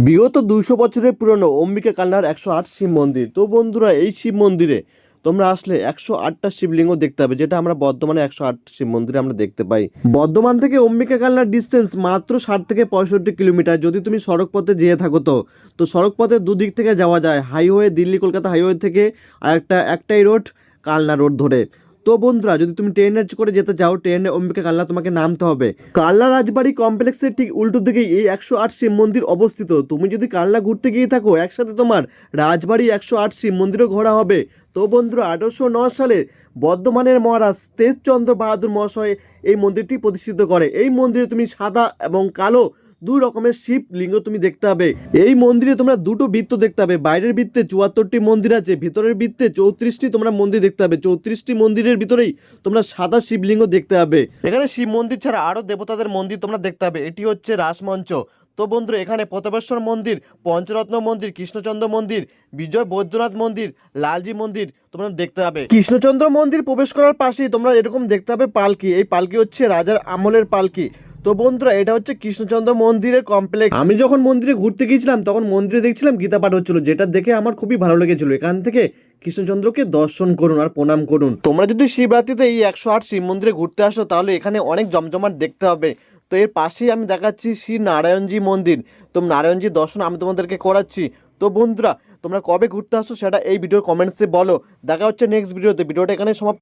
বিগত 200 বছরের পুরনো অম্বিকা কালনার 108 শিব মন্দির। তো বন্ধুরা, এই শিব মন্দিরে তোমরা আসলে 108টা শিবলিঙ্গ দেখতে পাবে, যেটা আমরা বর্ধমানে 108 শিব মন্দিরে আমরা দেখতে পাই। বর্ধমান থেকে অম্বিকা কালনার ডিস্টেন্স মাত্র 60 থেকে 65 কিলোমিটার। যদি তুমি সড়ক পথে যেয়ে থাকো তো সড়ক পথে দুদিক থেকে যাওয়া যায়। হাইওয়ে, দিল্লি কলকাতা হাইওয়ে থেকে, আর একটাই রোড, কালনা রোড ধরে। তো বন্ধুরা, যদি তুমি ট্রেনে করে যেতে চাও, ট্রেনে অম্বিকা কালনা তোমাকে নামতে হবে। কালনা রাজবাড়ি কমপ্লেক্সের ঠিক উল্টো দিকেই এই 108 শিব মন্দির অবস্থিত। তুমি যদি কালনা ঘুরতে গিয়ে থাকো, একসাথে তোমার রাজবাড়ি 108 শিব মন্দিরও ঘোরা হবে। তো বন্ধুরা, 1809 সালে বর্ধমানের মহারাজ তেজচন্দ্র বাহাদুর মহাশয় এই মন্দিরটি প্রতিষ্ঠিত করে। এই মন্দিরে তুমি সাদা এবং কালো দুই রকমের শিবলিঙ্গ তুমি দেখতে পাবে। এই মন্দিরে তোমরা দুটো বৃত্ত দেখতে পাবে। বাইরের বৃত্তে 74টি মন্দির আছে, ভিতরের বৃত্তে 34টি তোমরা মন্দির দেখতে পাবে। 34টি মন্দিরের ভিতরেই তোমরা সাদা শিবলিঙ্গ দেখতে পাবে। এখানে শিব মন্দির ছাড়া আরো দেবতাদের মন্দির তোমরা দেখতে পাবে। এটি হচ্ছে রাসমঞ্চ। তো বন্ধুরা, এখানে প্রতাপেশ্বর মন্দির, পঞ্চরত্ন মন্দির, কৃষ্ণচন্দ্র মন্দির, বিজয় বৈদ্যনাথ মন্দির, লালজি মন্দির তোমরা দেখতে পাবে। কৃষ্ণচন্দ্র মন্দির প্রবেশ করার পাশেই তোমরা এরকম দেখতে পাবে পালকি। এই পালকি হচ্ছে রাজার আমলের পালকি। তো বন্ধুরা, এটা হচ্ছে কৃষ্ণচন্দ্র মন্দিরের কমপ্লেক্স। আমি যখন মন্দিরে ঘুরতে গিয়েছিলাম তখন মন্দিরে দেখছিলাম গীতা পাঠ হচ্ছিল, যেটা দেখে আমার খুবই ভালো লেগেছিল। এখান থেকে কৃষ্ণচন্দ্রকে দর্শন করুন আর প্রণাম করুন। তোমরা যদি শিবরাত্রিতে এই 108 শিব মন্দিরে ঘুরতে আসো, তাহলে এখানে অনেক জমজমাট দেখতে হবে। তো এর পাশেই আমি দেখাচ্ছি শ্রী নারায়ণজি মন্দির। তো নারায়ণজির দর্শন আমি তোমাদেরকে করাচ্ছি। তো বন্ধুরা, তোমরা কবে ঘুরতে আসো সেটা এই ভিডিওর কমেন্টসে বলো। দেখা হচ্ছে নেক্সট ভিডিওতে। ভিডিওটা এখানে সমাপ্ত।